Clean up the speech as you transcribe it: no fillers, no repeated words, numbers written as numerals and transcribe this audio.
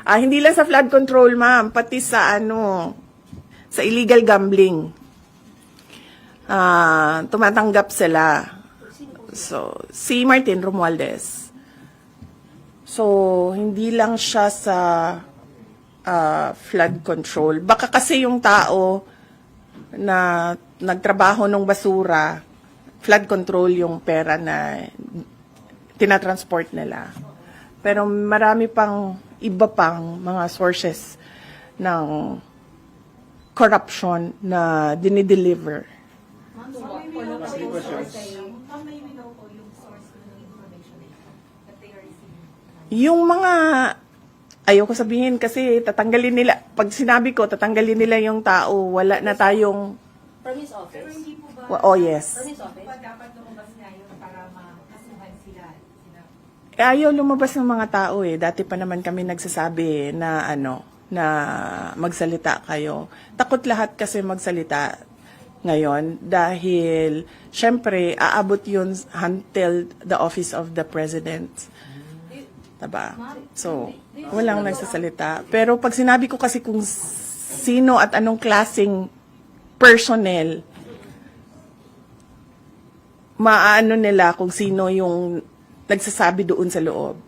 Hindi lang sa flood control, ma'am, pati sa sa illegal gambling. Tumatanggap sila. So, si Martin Romualdez. So, hindi lang siya sa flood control. Baka kasi yung tao na nagtrabaho ng basura, flood control yung pera na tinatransport nila. Pero marami pang iba pang mga sources ng corruption na dinideliver. Ma'am, may we know po yung source ng information that they are receiving? Yung mga, ayoko sabihin kasi tatanggalin nila, pag sinabi ko, tatanggalin nila yung tao, wala na tayong, From his Pero office? hindi po ba oh yes. From his office? dapat lumabas nga yun para makasuhan sila? Ayaw lumabas ng mga tao Dati pa naman kami nagsasabi na na magsalita kayo. Takot lahat kasi magsalita ngayon dahil syempre aabot yun until the office of the president. Diba? So, walang nagsasalita. Pero pag sinabi ko kasi kung sino at anong klaseng personnel, maano nila kung sino yung nagsasabi doon sa loob.